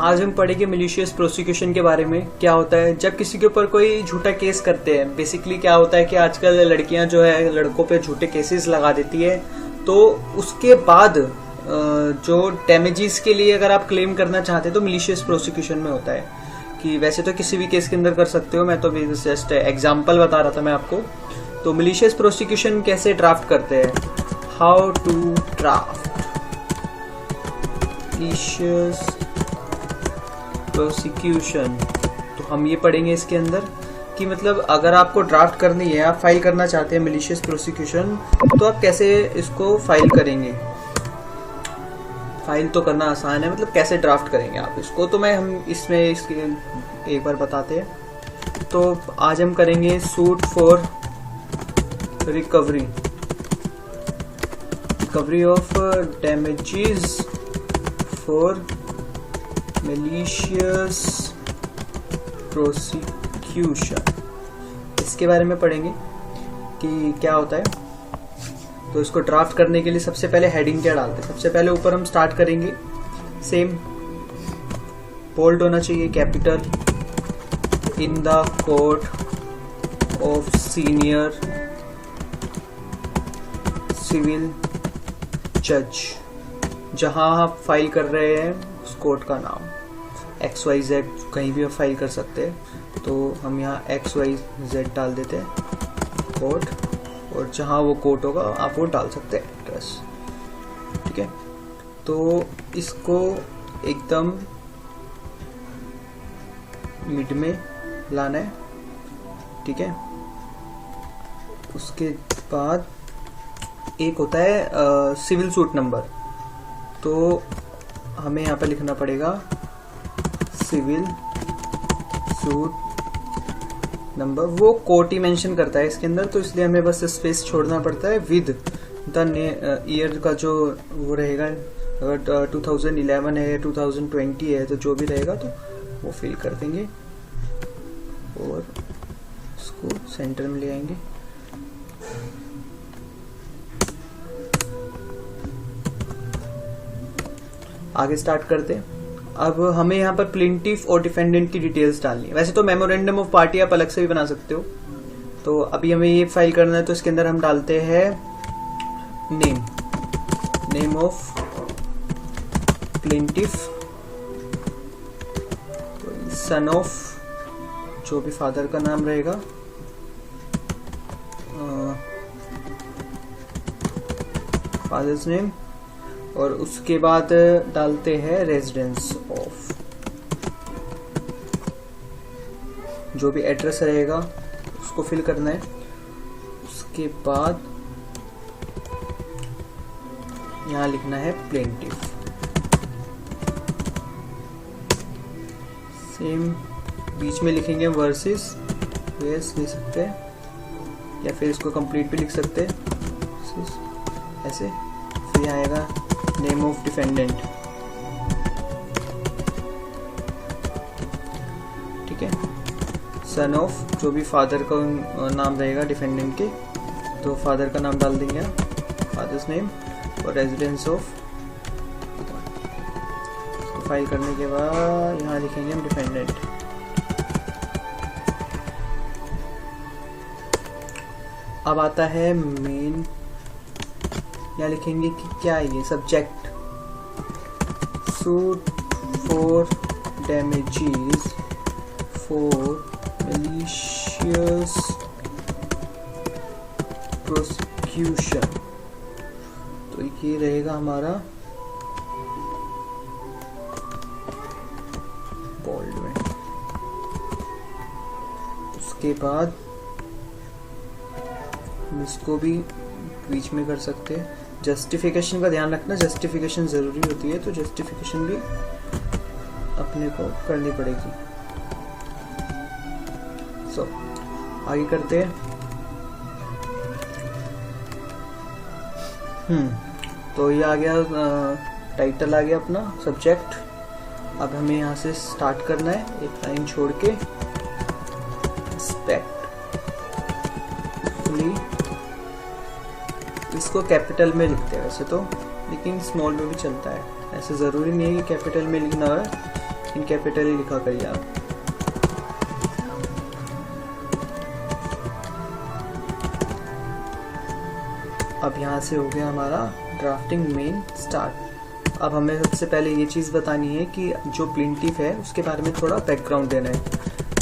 आज हम पढ़ेंगे मिलिशियस प्रोसिक्यूशन के बारे में। क्या होता है जब किसी के ऊपर कोई झूठा केस करते हैं। बेसिकली क्या होता है कि आजकल लड़कियां जो है लड़कों पे झूठे केसेस लगा देती है, तो उसके बाद जो डैमेजेस के लिए अगर आप क्लेम करना चाहते हैं तो मिलिशियस प्रोसिक्यूशन में होता है। कि वैसे तो किसी भी केस के अंदर कर सकते हो, मैं तो जस्ट एग्जाम्पल बता रहा था मैं आपको। तो मिलिशियस प्रोसिक्यूशन कैसे ड्राफ्ट करते हैं, how to draft malicious prosecution, तो हम ये पढ़ेंगे इसके अंदर कि मतलब अगर आपको ड्राफ्ट करनी है, आप फाइल करना चाहते हैं मिलिशियस प्रोसिक्यूशन, तो आप कैसे इसको फाइल करेंगे। फाइल तो करना आसान है, मतलब कैसे ड्राफ्ट करेंगे आप इसको, तो हम इसमें इसके एक बार बताते हैं। तो आज हम करेंगे suit for recovery of damages for malicious prosecution, इसके बारे में पढ़ेंगे कि क्या होता है। तो इसको ड्राफ्ट करने के लिए सबसे पहले हेडिंग क्या डालते हैं। सबसे पहले ऊपर हम स्टार्ट करेंगे, सेम बोल्ड होना चाहिए, capital, in the court of senior civil जज, जहां आप फाइल कर रहे हैं उस कोर्ट का नाम XYZ, कहीं भी आप फाइल कर सकते हैं। तो हम यहाँ XYZ डाल देते हैं कोर्ट, और जहाँ वो कोर्ट होगा आप वो डाल सकते हैं एड्रेस। ठीक है, तो इसको एकदम मिड में लाना है। ठीक है, उसके बाद एक होता है सिविल सूट नंबर, तो हमें यहाँ पर लिखना पड़ेगा सिविल सूट नंबर। वो कोर्ट ही मेंशन करता है इसके अंदर, तो इसलिए हमें बस स्पेस छोड़ना पड़ता है विद द ईयर का जो वो रहेगा। अगर 2011 है, 2020 है, तो जो भी रहेगा तो वो फिल कर देंगे और इसको सेंटर में ले आएंगे। आगे स्टार्ट करते हैं। अब हमें यहाँ पर प्लेंटिफ और डिफेंडेंट की डिटेल्स डालनी है। वैसे तो मेमोरेंडम ऑफ पार्टी आप अलग से भी बना सकते हो, तो अभी हमें ये फाइल करना है। तो इसके अंदर हम डालते हैं name of plaintiff, son of, जो भी फादर का नाम रहेगा, फादर्स नेम, और उसके बाद डालते हैं रेजिडेंस ऑफ, जो भी एड्रेस रहेगा उसको फिल करना है। उसके बाद यहाँ लिखना है प्लेंटिफ, सेम बीच में लिखेंगे वर्सेस, यस लिख सकते हैं, या फिर इसको कंप्लीट भी लिख सकते हैं ऐसे। फिर आएगा नेम ऑफ डिफेंडेंट। ठीक है, सन ऑफ, जो भी फादर का नाम रहेगा डिफेंडेंट के, तो फादर का नाम डाल देंगे, फादर्स नेम, और रेजिडेंस ऑफ। इसको फाइल करने के बाद यहाँ लिखेंगे हम डिफेंडेंट। अब आता है मेन, यहाँ लिखेंगे कि क्या है ये subject, suit for damages for malicious prosecution, तो ये रहेगा हमारा बोल्ड में। उसके बाद हम इसको भी बीच में कर सकते हैं। जस्टिफिकेशन का ध्यान रखना, जस्टिफिकेशन जरूरी होती है, तो जस्टिफिकेशन भी अपने को करनी पड़ेगी। सो आगे करते हैं। तो ये आ गया, टाइटल आ गया अपना सब्जेक्ट। अब हमें यहाँ से स्टार्ट करना है, एक लाइन छोड़ के, रिस्पेक्ट, इसको कैपिटल में लिखते हैं वैसे तो, लेकिन स्मॉल में भी चलता है, ऐसे ज़रूरी नहीं है कि कैपिटल में लिखना है। इन कैपिटल ही लिखा करिए आप। अब यहाँ से हो गया हमारा ड्राफ्टिंग मेन स्टार्ट। अब हमें सबसे पहले ये चीज़ बतानी है कि जो प्लेंटिफ है उसके बारे में थोड़ा बैकग्राउंड देना है।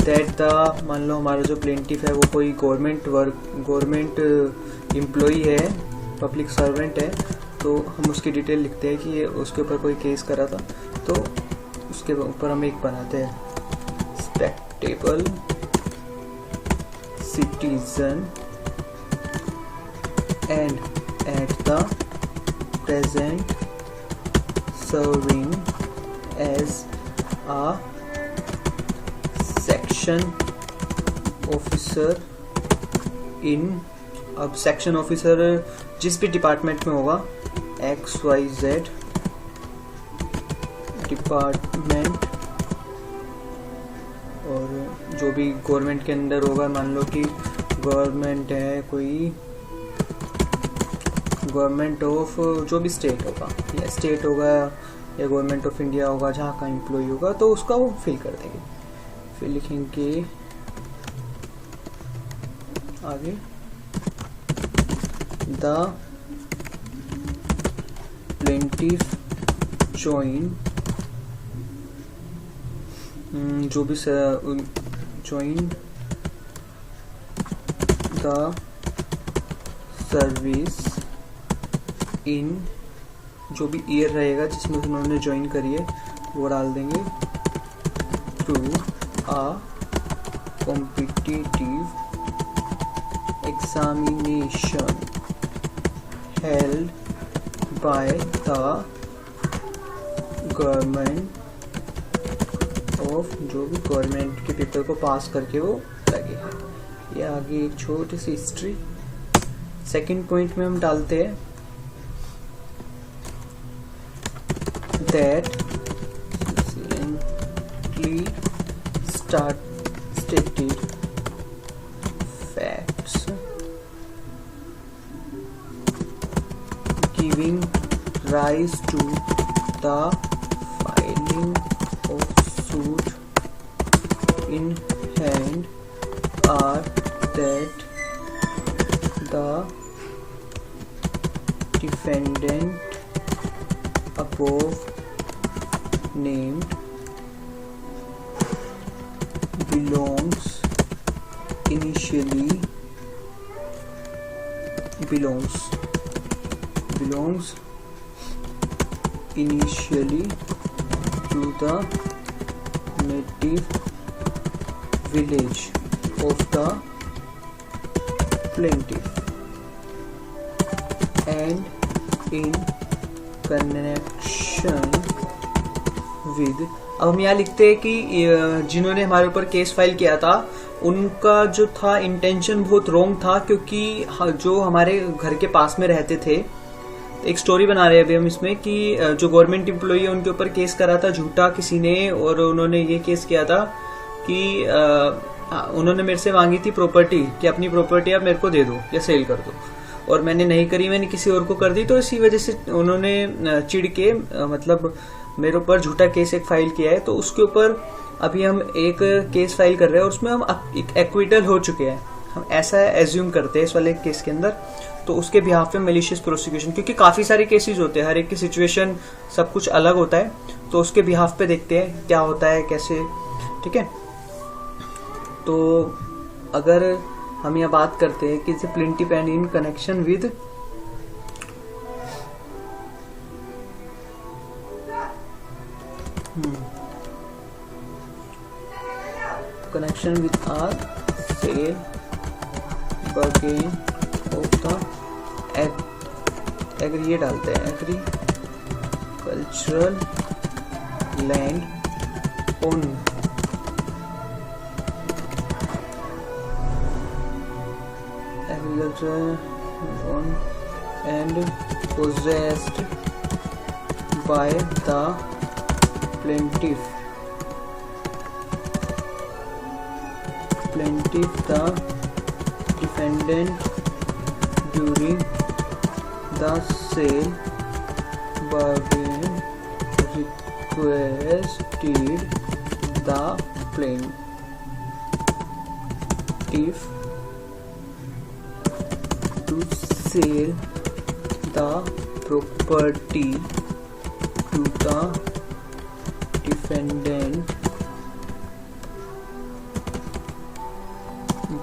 दैट द, मान लो हमारा जो प्लेंटिफ है वो कोई गवर्नमेंट एम्प्लॉई है, पब्लिक सर्वेंट है, तो हम उसकी डिटेल लिखते हैं कि ये उसके ऊपर कोई केस करा था, तो उसके ऊपर हम एक बनाते हैं respectable citizen and at the present serving as a section officer in, अब सेक्शन ऑफिसर जिस भी डिपार्टमेंट में होगा, XYZ डिपार्टमेंट, और जो भी गवर्नमेंट के अंदर होगा, मान लो कि गवर्नमेंट है कोई, गवर्नमेंट ऑफ जो भी स्टेट होगा, या स्टेट होगा या गवर्नमेंट ऑफ इंडिया होगा, जहाँ का एम्प्लॉय होगा तो उसका वो फिल कर देंगे। फिर लिखेंगे आगे द प्लेंटिफ जॉइन, जो भी जॉइन द सर्विस इन, जो भी ईयर रहेगा जिसमें उन्होंने ज्वाइन करी है वो डाल देंगे, through a competitive examination held by the government of, जो भी गवर्नमेंट के पेपर को पास करके वो लगे हैं। ये आगे एक छोटी सी हिस्ट्री। सेकंड पॉइंट में हम डालते हैं that simply stated facts giving rise to the filing of suit in hand are that the defendant above named belongs initially to the native village of the plaintiff and in connection with, अब हम यहाँ लिखते हैं कि जिन्होंने हमारे ऊपर case file किया था उनका जो था इंटेंशन बहुत रॉन्ग था, क्योंकि जो हमारे घर के पास में रहते थे, एक स्टोरी बना रहे हैं अभी हम इसमें कि जो गवर्नमेंट एम्प्लॉई है उनके ऊपर केस करा था झूठा किसी ने, और उन्होंने ये केस किया था कि उन्होंने मेरे से मांगी थी प्रॉपर्टी कि अपनी प्रॉपर्टी आप मेरे को दे दो या सेल कर दो, और मैंने नहीं करी, मैंने किसी और को कर दी, तो इसी वजह से उन्होंने चिढ़ के मतलब मेरे ऊपर झूठा केस एक फाइल किया है। तो उसके ऊपर अभी हम एक केस फाइल कर रहे हैं और उसमें हम एक एक्विटल हो चुके हैं, हम ऐसा एज्यूम करते हैं इस वाले केस के अंदर। तो उसके बिहाफ पे मैलिशियस प्रोसिक्यूशन, क्योंकि काफी सारे केसेस होते हैं, हर एक की सिचुएशन सब कुछ अलग होता है, तो उसके बिहाफ पे देखते हैं क्या होता है कैसे, ठीक है। तो अगर हम यहाँ बात करते हैं कि plaintiff and in connection with connection with our sale bargain of the agri, ये डालते हैं agricultural land on, agriculture on and possessed by the plaintiff the defendant during the sale bargain requested the plaintiff to sell the property to the defendant,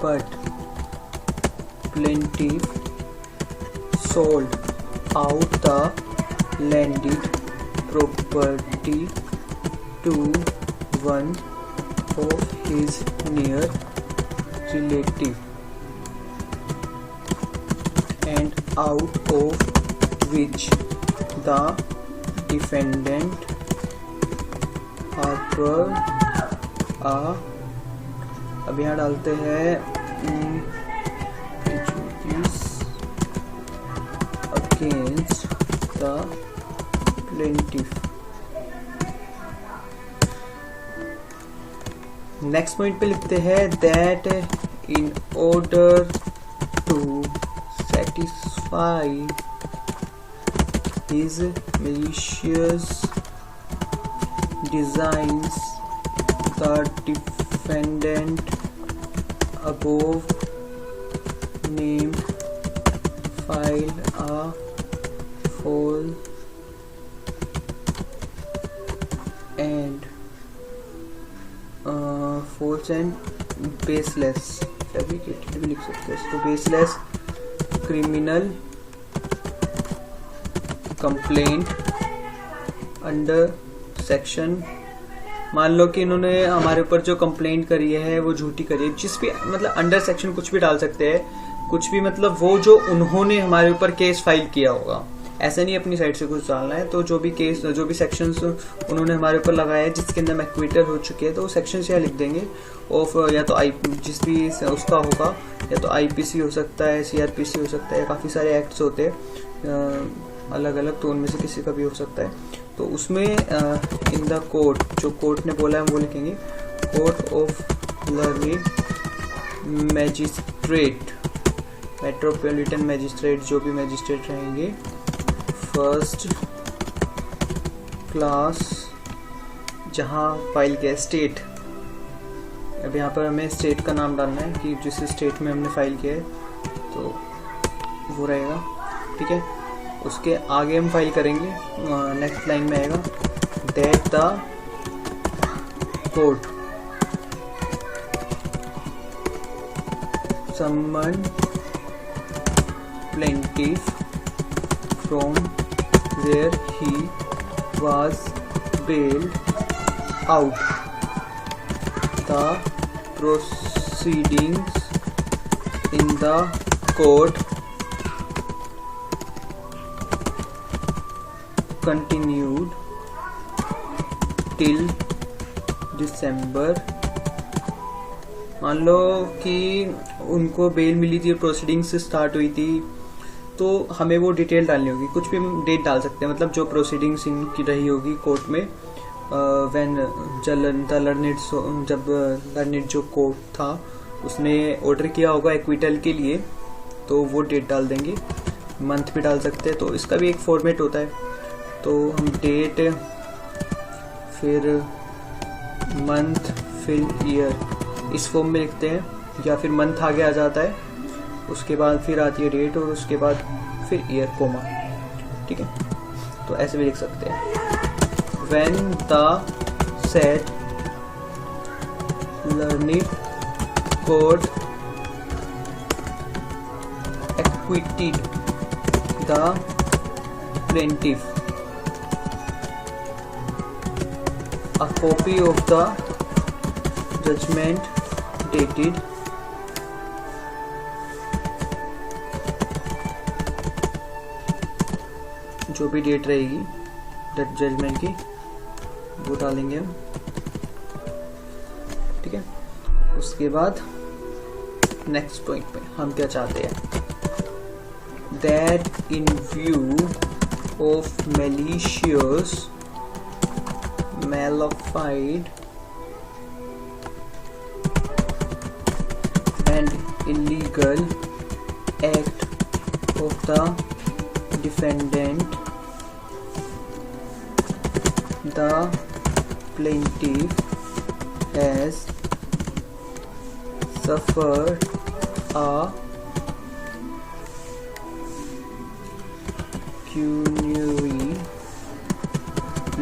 but plaintiff sold out the landed property to one of his near relative, and out of which the defendant harbored अब यहाँ डालते हैं against the plaintiff. Next point पे लिखते हैं that in order to satisfy his malicious designs, the defendant above named filed a false and baseless fabricated भी लिख सकते हैं इसको, baseless criminal complaint under section, मान लो कि इन्होंने हमारे ऊपर जो कंप्लेंट करी है वो झूठी करी है, जिस भी मतलब अंडर सेक्शन कुछ भी डाल सकते हैं, कुछ भी मतलब वो जो उन्होंने हमारे ऊपर केस फाइल किया होगा, ऐसा नहीं अपनी साइड से कुछ डालना है। तो जो भी केस जो भी सेक्शंस उन्होंने हमारे ऊपर लगाया है जिसके अंदर एक्विटल हो चुके हैं तो वो सेक्शंस यहाँ लिख देंगे ऑफ, या तो आई जिस भी उसका होगा, या तो आईपीसी हो सकता है, सीआरपीसी हो सकता है, काफ़ी सारे एक्ट्स होते हैं अलग अलग, तो उनमें से किसी का भी हो सकता है। तो उसमें इन द कोर्ट, जो कोर्ट ने बोला है वो लिखेंगे court of learning magistrate, metropolitan magistrate, जो भी मैजिस्ट्रेट रहेंगे फर्स्ट क्लास, जहाँ फाइल किया स्टेट, अब यहाँ पर हमें स्टेट का नाम डालना है कि जिस स्टेट में हमने फाइल किया है तो वो रहेगा, ठीक है। उसके आगे हम फाइल करेंगे, नेक्स्ट लाइन में आएगा that the court summon plaintiff from where he was bailed out. The proceedings in the court continued till December. मान लो कि उनको बेल मिली थी, प्रोसीडिंग्स स्टार्ट हुई थी, तो हमें वो डिटेल डालनी होगी, कुछ भी डेट डाल सकते हैं, मतलब जो प्रोसीडिंग्स इनकी रही होगी कोर्ट में व्हेन जब लर्निड जो कोर्ट था उसने ऑर्डर किया होगा एक्विटल के लिए, तो वो डेट डाल देंगे, मंथ भी डाल सकते हैं। तो इसका भी एक फॉर्मेट होता है, तो हम डेट फिर मंथ फिर ईयर इस फॉर्म में लिखते हैं, या फिर मंथ आगे आ जाता है, उसके बाद फिर आती है डेट और उसके बाद फिर ईयर कोमा, ठीक है। तो ऐसे भी लिख सकते हैं when the said learning court acquitted the plaintiff, a copy of the judgment dated जो भी डेट रहेगी जजमेंट की वो डालेंगे हम, ठीक है। उसके बाद नेक्स्ट पॉइंट पे हम क्या चाहते हैं, that in view of malicious malified and illegal act of the defendant, the plaintiff has suffered a pecuniary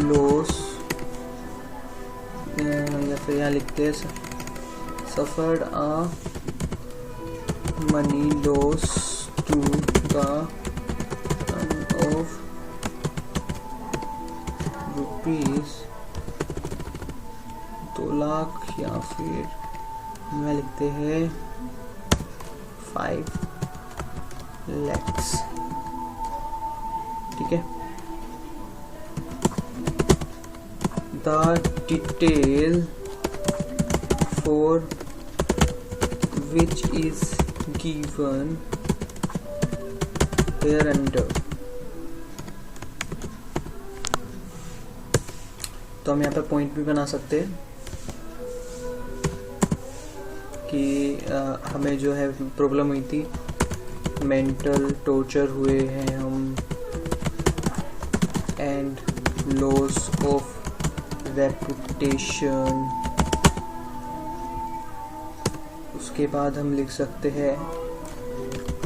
loss, या फिर यहाँ लिखते हैं suffered a money loss to the of rupees 2 lakh, या फिर में लिखते हैं 5 lakhs। ठीक है, the detail for which is given hereunder। तो हम यहाँ पे पॉइंट भी बना सकते हैं कि हमें जो है प्रॉब्लम हुई थी, मेंटल टॉर्चर हुए हैं हम, एंड लॉस ऑफ रेपुटेशन। उसके बाद हम लिख सकते हैं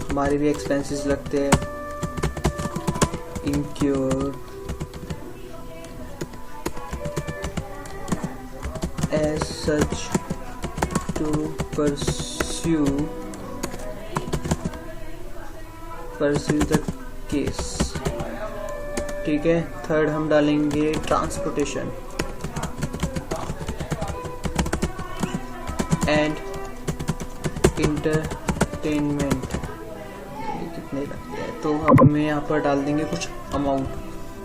हमारे भी एक्सपेंसेस लगते हैं, incur as such to pursue the case। ठीक है, थर्ड हम डालेंगे ट्रांसपोर्टेशन एंड इंटरटेनमेंट। कितने लगते हैं, तो अब हमें यहाँ पर डाल देंगे कुछ अमाउंट।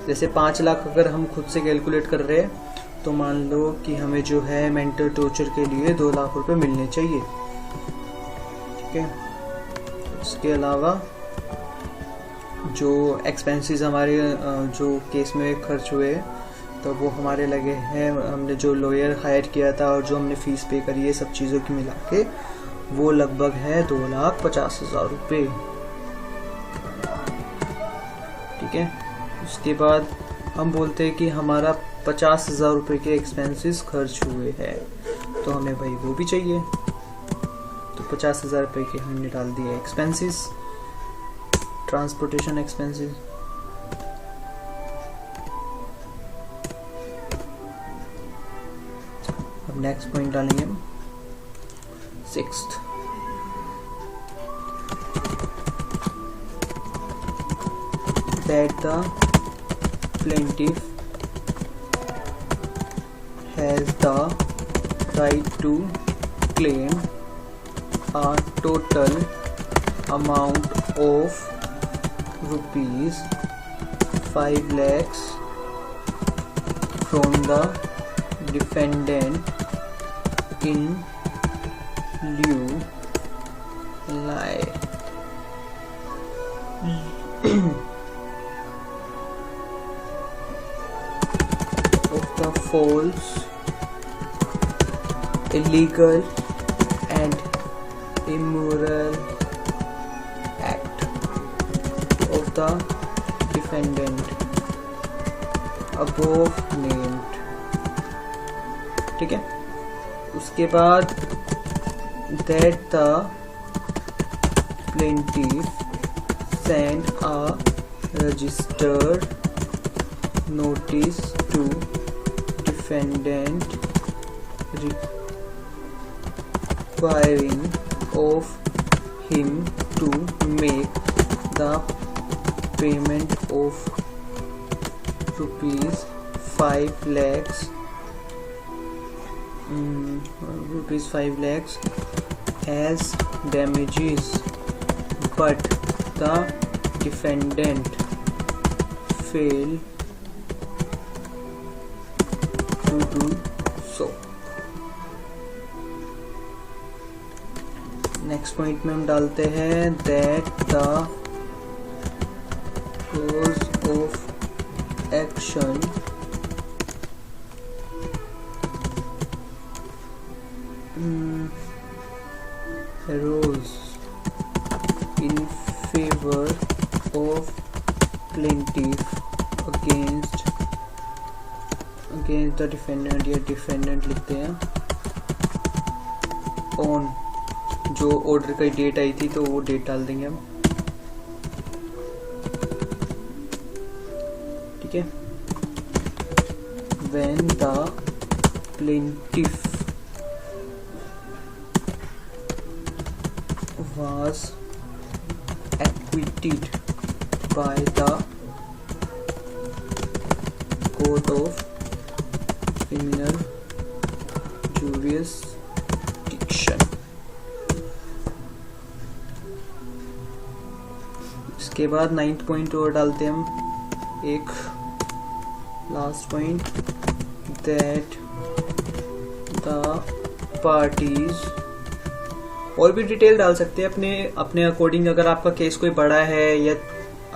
जैसे 5 लाख अगर हम खुद से कैलकुलेट कर रहे हैं, तो मान लो कि हमें जो है मेंटल टॉर्चर के लिए 2 लाख रुपए मिलने चाहिए। ठीक है, इसके अलावा जो एक्सपेंसेस हमारे जो केस में खर्च हुए, तो वो हमारे लगे हैं, हमने जो लॉयर हायर किया था और जो हमने फीस पे करी है, सब चीज़ों की मिला के वो लगभग है 2,50,000 रुपये। ठीक है, उसके बाद हम बोलते हैं कि हमारा 50,000 रुपये के एक्सपेंसेस खर्च हुए हैं, तो हमें भाई वो भी चाहिए। तो 50,000 रुपये के हमने डाल दिए एक्सपेंसेस, ट्रांसपोर्टेशन एक्सपेंसेस। अब नेक्स्ट पॉइंट डालेंगे हम 6th, that the plaintiff has the right to claim a total amount of rupees 5 lakhs from the defendant in lieu of the false, illegal and immoral act of the defendant above named। ठीक है, उसके बाद that the plaintiff send a registered notice to defendant requiring of him to make the payment of rupees 5 lakhs as damages, but the defendant failed to do so। Next point में हम डालते हैं that the cause of action arose in favor of plaintiff against the defendant, या defendant लिखते हैं, on जो order की date आई थी, तो वो डेट डाल देंगे हम। ठीक है, when the plaintiff was acquitted by the Court of Criminal Jurisdiction। इसके बाद 9th पॉइंट और डालते हैं हम, एक last point, that the parties, और भी डिटेल डाल सकते हैं अपने अकॉर्डिंग। अगर आपका केस कोई बड़ा है या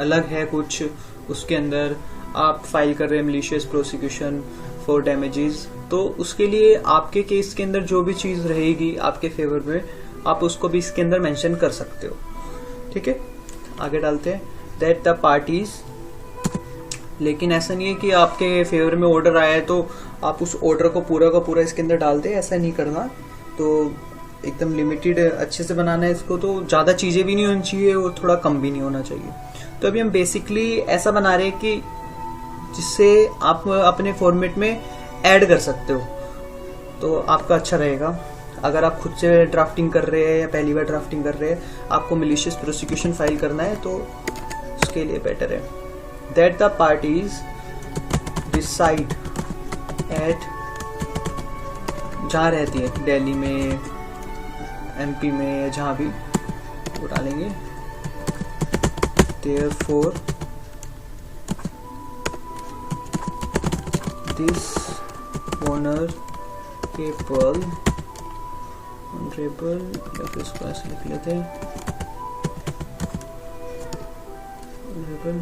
अलग है कुछ, उसके अंदर आप फाइल कर रहे हैं मिलिशियस प्रोसिक्यूशन फॉर डैमेजेस, तो उसके लिए आपके केस के अंदर जो भी चीज रहेगी आपके फेवर में, आप उसको भी इसके अंदर मेंशन कर सकते हो। ठीक है, आगे डालते हैं दैट द पार्टीज। लेकिन ऐसा नहीं है कि आपके फेवर में ऑर्डर आया है तो आप उस ऑर्डर को पूरा का पूरा इसके अंदर डाल दे, ऐसा नहीं करना। तो एकदम लिमिटेड अच्छे से बनाना है इसको, तो ज्यादा चीजें भी नहीं होनी चाहिए और थोड़ा कम भी नहीं होना चाहिए। तो अभी हम बेसिकली ऐसा बना रहे हैं कि जिससे आप अपने फॉर्मेट में ऐड कर सकते हो, तो आपका अच्छा रहेगा। अगर आप खुद से ड्राफ्टिंग कर रहे हैं या पहली बार ड्राफ्टिंग कर रहे हैं, आपको मिलिशियस प्रोसिक्यूशन फाइल करना है, तो उसके लिए बेटर है that the parties decide at, जहाँ रहती है दिल्ली में, एमपी में, जहाँ भी, वो डालेंगे therefore this honorable या फिर इसको ऐसे लिख लेते हैं, honorable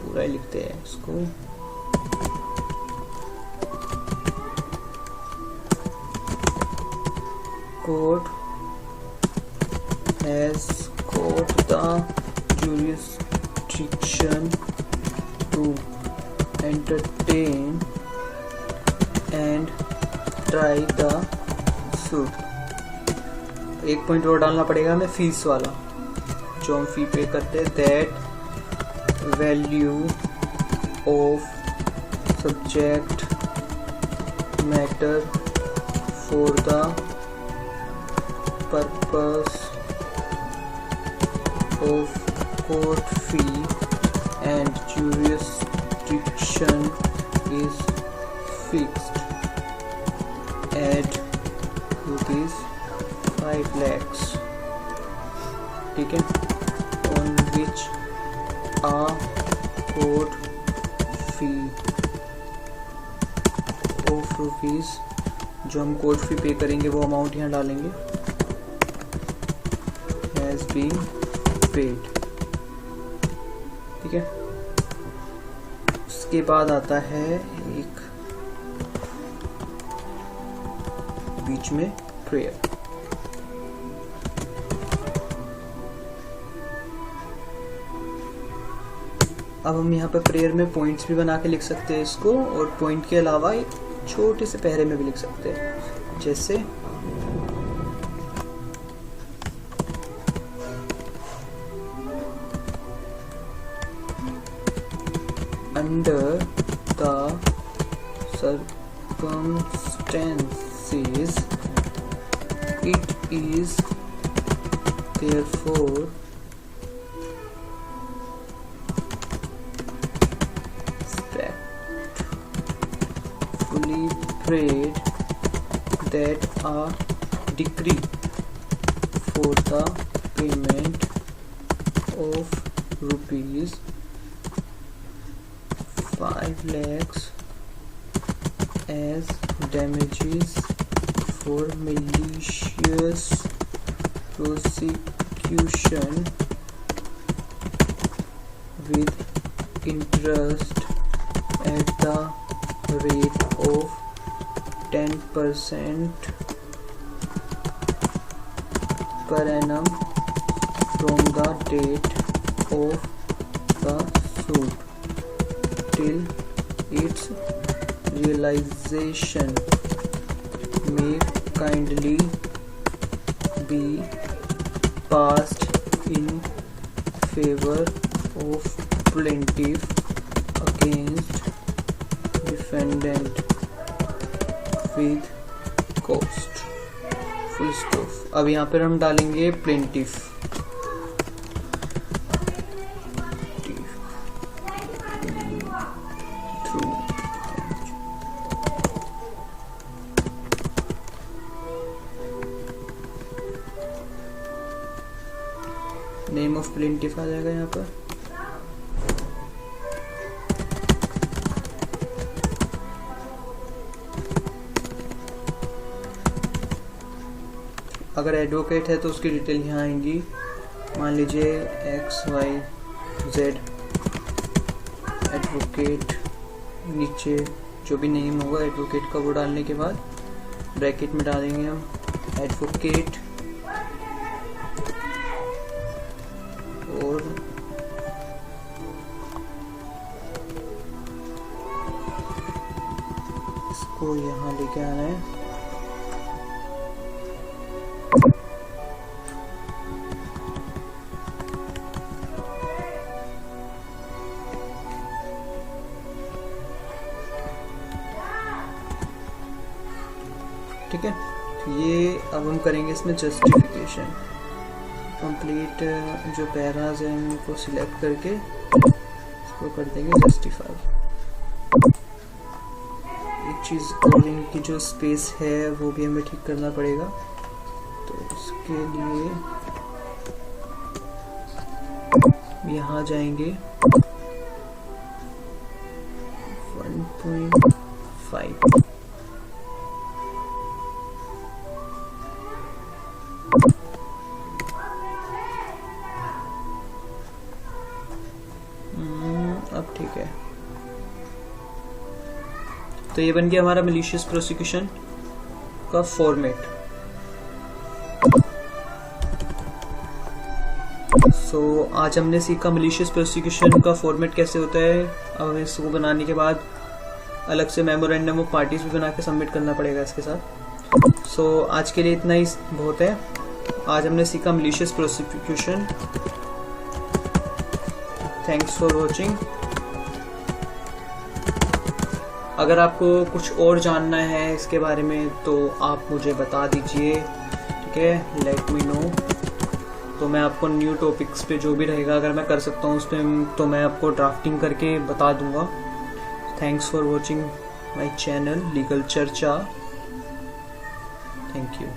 पूरा ही लिखते हैं इसको, court has got the jurisdiction to entertain and try the suit। एक पॉइंट और डालना पड़ेगा हमें फीस वाला, जो हम फी पे करते हैं, that value of subject matter for the purpose of court fee and jurisdiction is fixed at rupees 5 lakhs। ठीक है, on which a court fee of rupees, जो हम कोर्ट फी पे करेंगे वो अमाउंट यहाँ डालेंगे, has been paid। ठीक है, उसके बाद आता है एक बीच में प्रेयर। अब हम यहाँ पे प्रेयर में पॉइंट्स भी बना के लिख सकते हैं इसको, और पॉइंट के अलावा एक छोटे से पहरे में भी लिख सकते हैं, जैसे under the circumstances it is therefore fully prayed that a decree for the payment of rupees 5 lakhs as damages for malicious prosecution with interest at the rate of 10% per annum from the date of the suit till its realization, make kindly be passed in favor of plaintiff against defendant with cost, full stop। अब यहाँ पर हम डालेंगे plaintiff। Name of plaintiff आ जाएगा यहाँ पर। अगर advocate है तो उसकी डिटेल यहाँ आएंगी, मान लीजिए XYZ एडवोकेट, नीचे जो भी नेम होगा एडवोकेट का वो डालने के बाद ब्रैकेट में डालेंगे हम एडवोकेट और इसको यहाँ लेके आना है। ठीक है, तो ये अब हम करेंगे इसमें जस्टिफिकेशन। कंप्लीट जो पैराज है उनको सिलेक्ट करके इसको कर देंगे जस्टिफाई। एक चीज़ और, इनकी जो स्पेस है वो भी हमें ठीक करना पड़ेगा, तो इसके लिए यहाँ जाएंगे 1.5। अब ठीक है, तो ये बन गया हमारा मलिशियस प्रोसिक्यूशन का फॉर्मेट। सो आज हमने सीखा मलिशियस प्रोसिक्यूशन का फॉर्मेट कैसे होता है। अब हमें इसको बनाने के बाद अलग से मेमोरेंडम ऑफ पार्टीज भी बना के सबमिट करना पड़ेगा इसके साथ। सो आज के लिए इतना ही बहुत है। आज हमने सीखा malicious prosecution. Thanks for watching. अगर आपको कुछ और जानना है इसके बारे में तो आप मुझे बता दीजिए, ठीक है, लेट मी नो। तो मैं आपको न्यू टॉपिक्स पे जो भी रहेगा अगर मैं कर सकता हूँ उस पर, तो मैं आपको ड्राफ्टिंग करके बता दूंगा। Thanks for watching my channel legal चर्चा। Thank you.